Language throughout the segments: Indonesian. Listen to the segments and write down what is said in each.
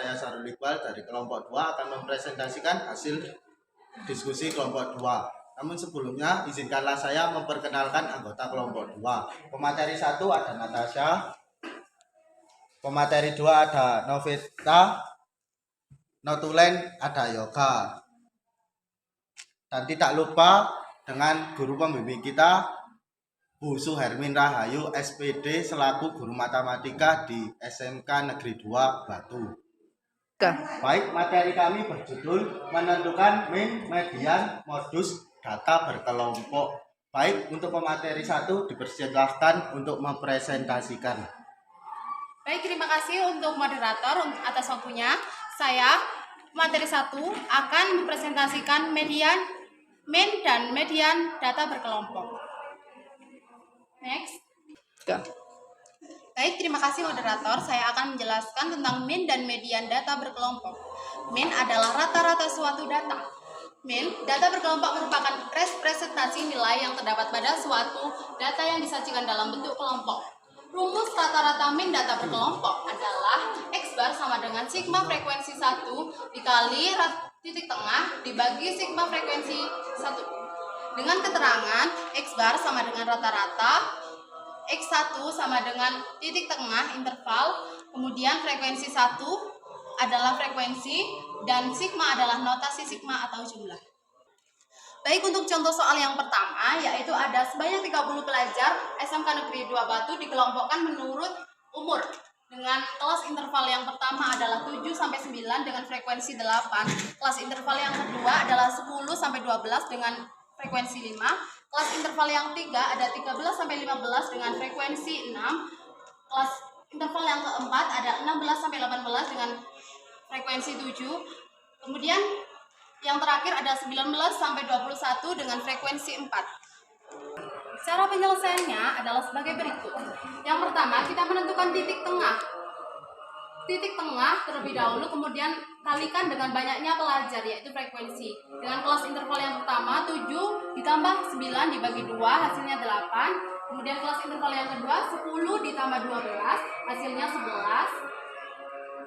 saya Sarul Iqbal dari kelompok 2 akan mempresentasikan hasil diskusi kelompok 2. Namun sebelumnya izinkanlah saya memperkenalkan anggota kelompok 2. Pemateri 1 ada Natasha, pemateri 2 ada Novita, notulen ada Yoga. Dan tidak lupa dengan guru pembimbing kita Bu Suhermin Rahayu SPD selaku guru matematika di SMK Negeri 2 Batu. Baik, materi kami berjudul menentukan min, median, modus data berkelompok. Baik, untuk pemateri 1 dipersilahkan untuk mempresentasikan. Baik, terima kasih untuk moderator atas waktunya. Saya materi 1 akan mempresentasikan median, min, dan median data berkelompok. Next. Baik, terima kasih moderator. Saya akan menjelaskan tentang min dan median data berkelompok. Min adalah rata-rata suatu data. Min, data berkelompok merupakan representasi nilai yang terdapat pada suatu data yang disajikan dalam bentuk kelompok. Rumus rata-rata min data berkelompok adalah X bar sama dengan sigma frekuensi 1 dikali titik tengah dibagi sigma frekuensi 1. Dengan keterangan X bar sama dengan rata-rata, X1 sama dengan titik tengah interval, kemudian frekuensi 1 adalah frekuensi, dan sigma adalah notasi sigma atau jumlah. Baik, untuk contoh soal yang pertama, yaitu ada sebanyak 30 pelajar SMK Negeri 2 Batu dikelompokkan menurut umur. Dengan kelas interval yang pertama adalah 7-9 dengan frekuensi 8, kelas interval yang kedua adalah 10-12 dengan frekuensi 5, kelas interval yang ketiga ada 13-15 dengan frekuensi 6, kelas interval yang keempat ada 16-18 dengan frekuensi 7, kemudian yang terakhir ada 19-21 dengan frekuensi 4. Cara penyelesaiannya adalah sebagai berikut. Yang pertama, kita menentukan titik tengah. Titik tengah terlebih dahulu, kemudian kalikan dengan banyaknya pelajar, yaitu frekuensi. Dengan kelas interval yang pertama 7 ditambah 9 dibagi 2 hasilnya 8. Kemudian kelas interval yang kedua 10 ditambah 12 hasilnya 11.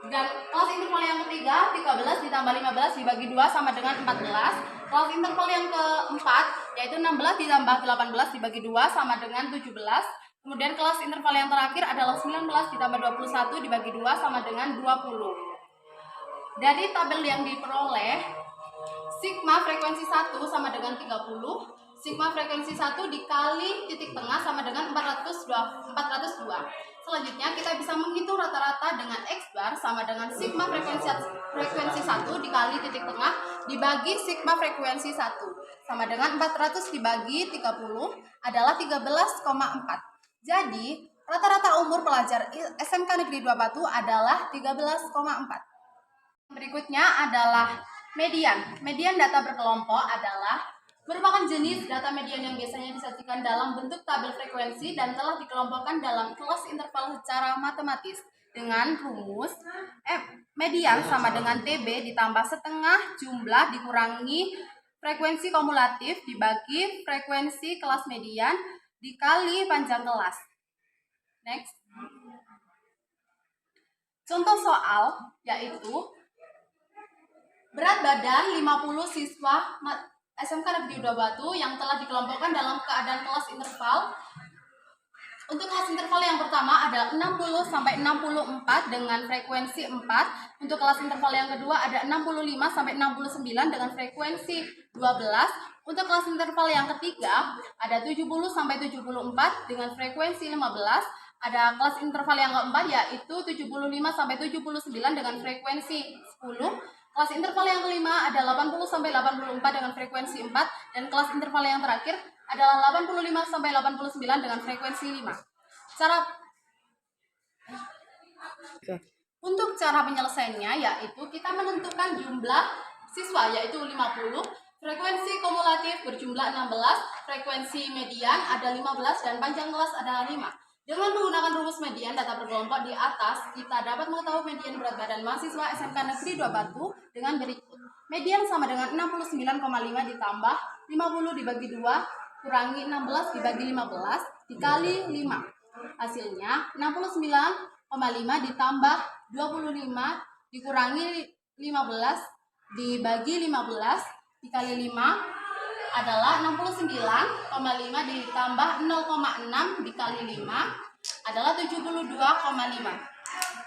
Dan kelas interval yang ketiga 13 ditambah 15 dibagi 2 sama dengan 14. Kelas interval yang keempat yaitu 16 ditambah 18 dibagi 2 sama dengan 17. Kemudian kelas interval yang terakhir adalah 19 ditambah 21 dibagi 2 sama dengan 20. Dari tabel yang diperoleh, sigma frekuensi 1 sama dengan 30, sigma frekuensi 1 dikali titik tengah sama dengan 402. Selanjutnya kita bisa menghitung rata-rata dengan X bar sama dengan sigma frekuensi 1 dikali titik tengah dibagi sigma frekuensi 1 sama dengan 400 dibagi 30 adalah 13,4. Jadi, rata-rata umur pelajar SMK Negeri 2 Batu adalah 13,4. Berikutnya adalah median. Median data berkelompok adalah merupakan jenis data median yang biasanya disajikan dalam bentuk tabel frekuensi dan telah dikelompokkan dalam kelas interval secara matematis dengan rumus median sama dengan TB ditambah setengah jumlah dikurangi frekuensi kumulatif dibagi frekuensi kelas median dikali panjang kelas. Next. Contoh soal yaitu berat badan 50 siswa SMK Negeri 2 Batu yang telah dikelompokkan dalam keadaan kelas interval. Untuk kelas interval yang pertama ada 60-64 dengan frekuensi 4. Untuk kelas interval yang kedua ada 65-69 dengan frekuensi 12. Untuk kelas interval yang ketiga ada 70-74 dengan frekuensi 15. Ada kelas interval yang keempat yaitu 75-79 dengan frekuensi 10. Kelas interval yang kelima ada 80-84 dengan frekuensi 4. Dan kelas interval yang terakhir adalah 85-89 dengan frekuensi 5. Untuk cara penyelesaiannya yaitu kita menentukan jumlah siswa yaitu 50, frekuensi kumulatif berjumlah 16, frekuensi median ada 15 dan panjang kelas adalah 5. Dengan menggunakan rumus median data berkelompok di atas, kita dapat mengetahui median berat badan mahasiswa SMK Negeri 2 Batu dengan berikut. Median sama dengan 69,5 ditambah 50 dibagi 2 kurangi 16 dibagi 15 dikali 5. Hasilnya 69,5 ditambah 25 dikurangi 15 dibagi 15 dikali 5 adalah 69,5 ditambah 0,6 dikali 5 adalah 72,5.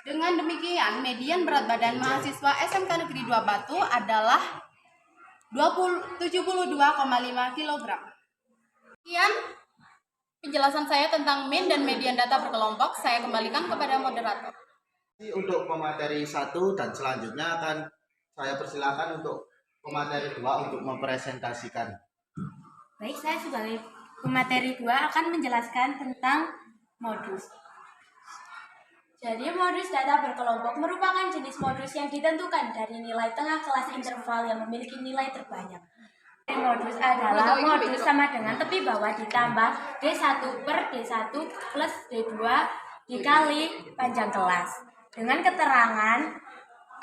Dengan demikian, median berat badan mahasiswa SMK Negeri 2 Batu adalah 72,5 kg. Sekian penjelasan saya tentang min dan median data berkelompok. Saya kembalikan kepada moderator. Untuk pemateri 1 dan selanjutnya akan saya persilakan untuk pemateri 2 untuk mempresentasikan. Baik, saya sebagai pemateri 2 akan menjelaskan tentang modus. Jadi modus data berkelompok merupakan jenis modus yang ditentukan dari nilai tengah kelas interval yang memiliki nilai terbanyak. Modus adalah modus sama dengan tepi bawah ditambah D1 per D1 plus D2 dikali panjang kelas. Dengan keterangan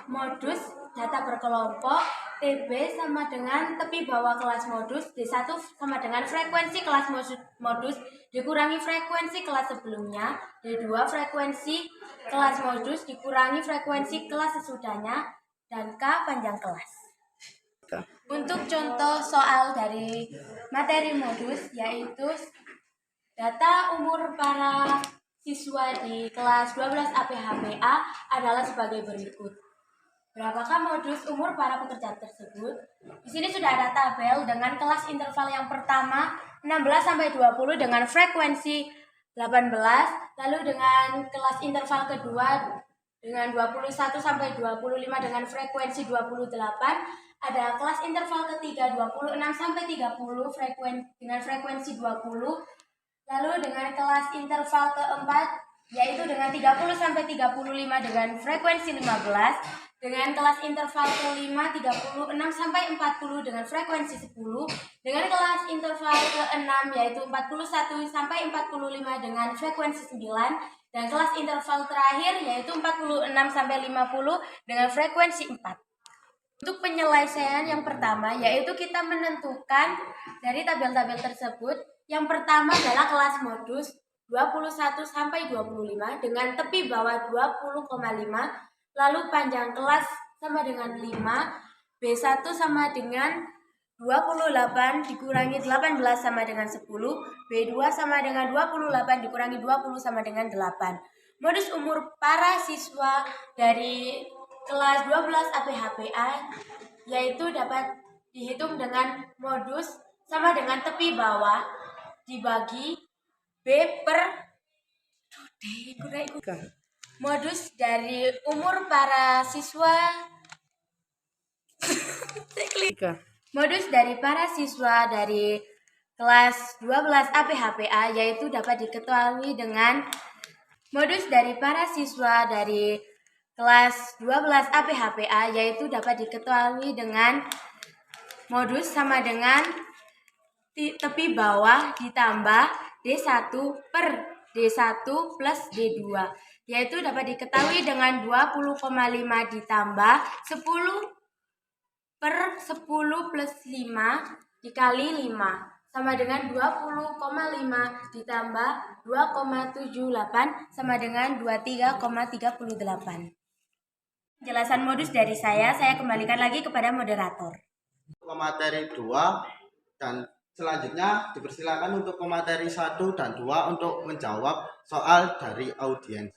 modus data berkelompok TB sama dengan tepi bawah kelas modus, D1 sama dengan frekuensi kelas modus dikurangi frekuensi kelas sebelumnya, D2 frekuensi kelas modus dikurangi frekuensi kelas sesudahnya, dan K panjang kelas. Untuk contoh soal dari materi modus yaitu data umur para siswa di kelas 12 APHPA adalah sebagai berikut. Berapakah modus umur para pekerja tersebut? Di sini sudah ada tabel dengan kelas interval yang pertama 16 sampai 20 dengan frekuensi 18, lalu dengan kelas interval kedua dengan 21 sampai 25 dengan frekuensi 28, ada kelas interval ketiga 26 sampai 30 dengan frekuensi 20, lalu dengan kelas interval keempat yaitu dengan 30 sampai 35 dengan frekuensi 15, dengan kelas interval kelima 36 sampai 40 dengan frekuensi 10, dengan kelas interval ke-6 yaitu 41 sampai 45 dengan frekuensi 9, dan kelas interval terakhir yaitu 46 sampai 50 dengan frekuensi 4. Untuk penyelesaian yang pertama yaitu kita menentukan dari tabel-tabel tersebut. Yang pertama adalah kelas modus 21 sampai 25 dengan tepi bawah 20,5, lalu panjang kelas sama dengan 5, B1 sama dengan 28 dikurangi 18 sama dengan 10, B2 sama dengan 28 dikurangi 20 sama dengan 8. Modus umur para siswa dari kelas 12 APHPA yaitu dapat dihitung dengan modus sama dengan tepi bawah dibagi B per modus dari umur para siswa modus dari para siswa dari kelas 12 APHPA yaitu dapat diketahui dengan modus dari para siswa dari kelas 12 APHPA yaitu dapat diketahui dengan modus sama dengan tepi bawah ditambah D1 per D1 plus D2 yaitu dapat diketahui dengan 20,5 ditambah 10 per 10 plus 5 dikali 5 sama dengan 20,5 ditambah 2,78 sama dengan 23,38. Penjelasan modus dari saya kembalikan lagi kepada moderator. Materi 2 dan selanjutnya dipersilakan untuk pemateri 1 dan 2 untuk menjawab soal dari audiens.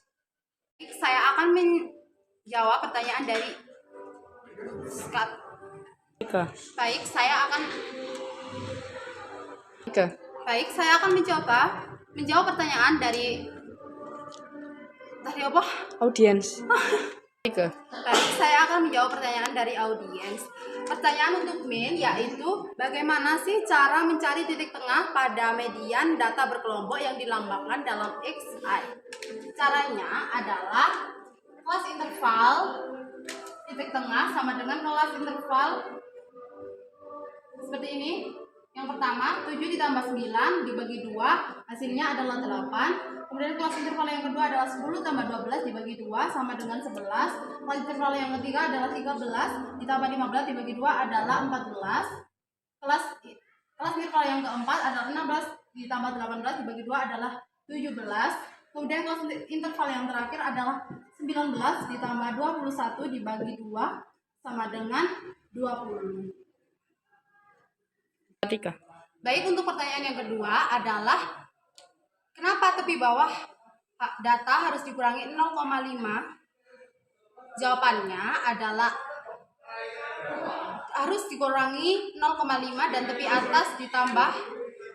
Saya akan menjawab pertanyaan dari Baik, saya akan mencoba menjawab pertanyaan dari apa? Audiens. Baik, saya akan menjawab pertanyaan dari audiens. Pertanyaan untuk min yaitu bagaimana sih cara mencari titik tengah pada median data berkelompok yang dilambangkan dalam XI? Caranya adalah kelas interval titik tengah sama dengan kelas interval seperti ini. Yang pertama 7 ditambah 9 dibagi 2 hasilnya adalah 8. Kemudian kelas interval yang kedua adalah 10 tambah 12 dibagi 2 sama dengan 11. Kelas interval yang ketiga adalah 13 ditambah 15 dibagi 2 adalah 14. Kelas interval yang keempat adalah 16 ditambah 18 dibagi 2 adalah 17. Kemudian kelas interval yang terakhir adalah 19 ditambah 21 dibagi 2 sama dengan 20. Baik, untuk pertanyaan yang kedua adalah kenapa tepi bawah data harus dikurangi 0,5? Jawabannya adalah harus dikurangi 0,5 dan tepi atas ditambah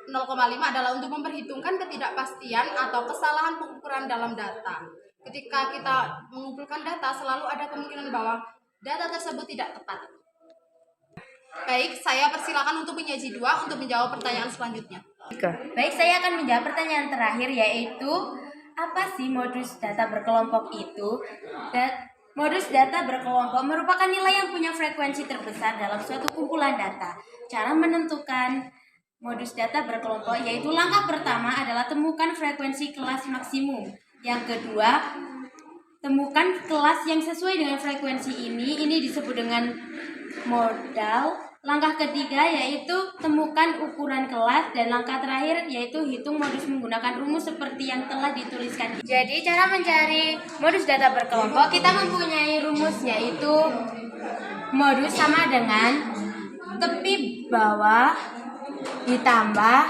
0,5 adalah untuk memperhitungkan ketidakpastian atau kesalahan pengukuran dalam data. Ketika kita mengumpulkan data, selalu ada kemungkinan bahwa data tersebut tidak tepat. Baik, saya persilakan untuk penyaji 2 untuk menjawab pertanyaan selanjutnya. Baik, saya akan menjawab pertanyaan terakhir, yaitu apa sih modus data berkelompok itu? Modus data berkelompok merupakan nilai yang punya frekuensi terbesar dalam suatu kumpulan data. Cara menentukan modus data berkelompok yaitu langkah pertama adalah temukan frekuensi kelas maksimum. Yang kedua, temukan kelas yang sesuai dengan frekuensi ini. Ini disebut dengan modal. Langkah ketiga yaitu temukan ukuran kelas, dan langkah terakhir yaitu hitung modus menggunakan rumus seperti yang telah dituliskan. Jadi cara mencari modus data berkelompok kita mempunyai rumus, yaitu modus sama dengan tepi bawah ditambah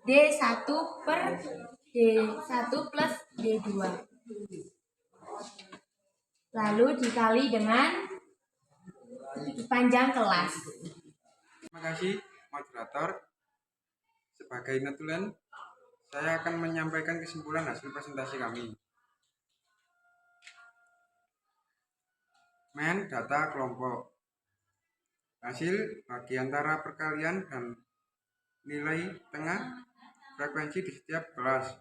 D1 per D1 plus D2 lalu dikali dengan panjang kelas. Terima kasih moderator. Sebagai notulen, saya akan menyampaikan kesimpulan hasil presentasi kami. Men data kelompok. Hasil bagi antara perkalian dan nilai tengah frekuensi di setiap kelas.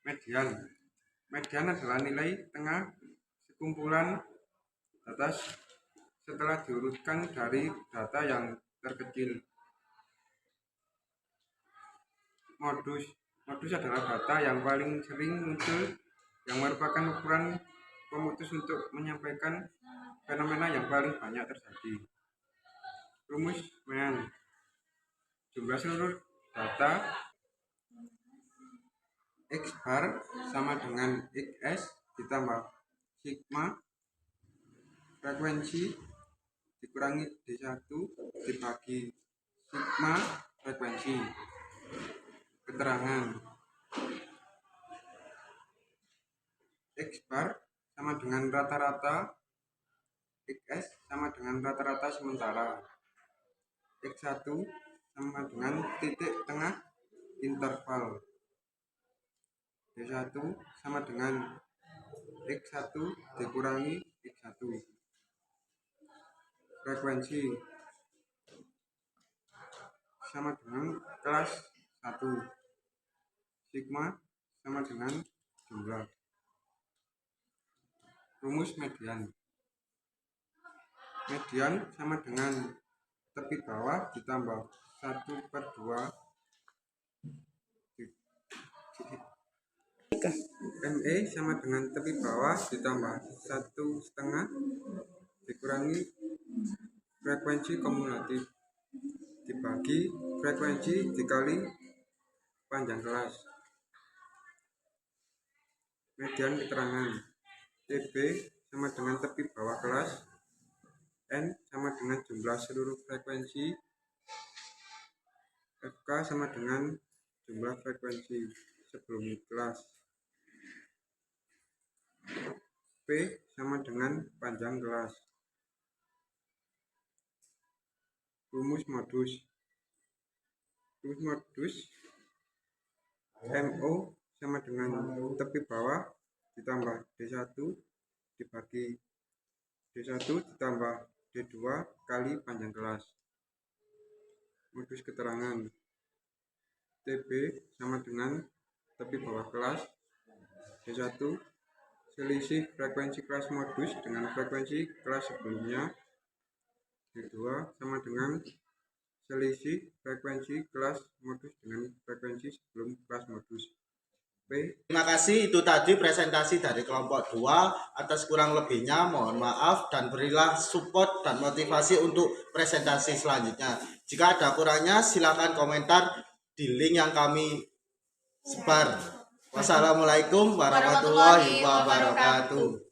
Median. Median adalah nilai tengah sekumpulan data setelah diurutkan dari data yang terkecil. Modus. Modus adalah data yang paling sering muncul yang merupakan ukuran pemutus untuk menyampaikan fenomena yang paling banyak terjadi. Rumus MEN. Jumlah seluruh data X bar sama dengan XS ditambah sigma frekuensi dikurangi D1 dibagi sigma frekuensi. Keterangan X bar sama dengan rata-rata, XS sama dengan rata-rata sementara, X1 sama dengan titik tengah interval, D1 sama dengan X1 dikurangi X1. Frekuensi sama dengan kelas 1. Sigma sama dengan jumlah. Rumus median. Median sama dengan tepi bawah ditambah 1/2 ME sama dengan tepi bawah ditambah 1/2 dikurangi frekuensi kumulatif dibagi frekuensi dikali panjang kelas. Median keterangan TB sama dengan tepi bawah kelas, N sama dengan jumlah seluruh frekuensi, FK sama dengan jumlah frekuensi sebelum kelas, P sama dengan panjang kelas. Rumus modus. Rumus modus MO sama dengan tepi bawah ditambah D1 dibagi D1 ditambah D2 kali panjang kelas. Modus keterangan TB sama dengan tepi bawah kelas, D1 selisih frekuensi kelas modus dengan frekuensi kelas sebelumnya, D2 sama dengan selisih frekuensi kelas modus dengan frekuensi sebelum kelas modus. P. Terima kasih, itu tadi presentasi dari kelompok 2. Atas kurang lebihnya mohon maaf dan berilah support dan motivasi untuk presentasi selanjutnya. Jika ada kurangnya silakan komentar di link yang kami sebar. Wassalamualaikum warahmatullahi wabarakatuh.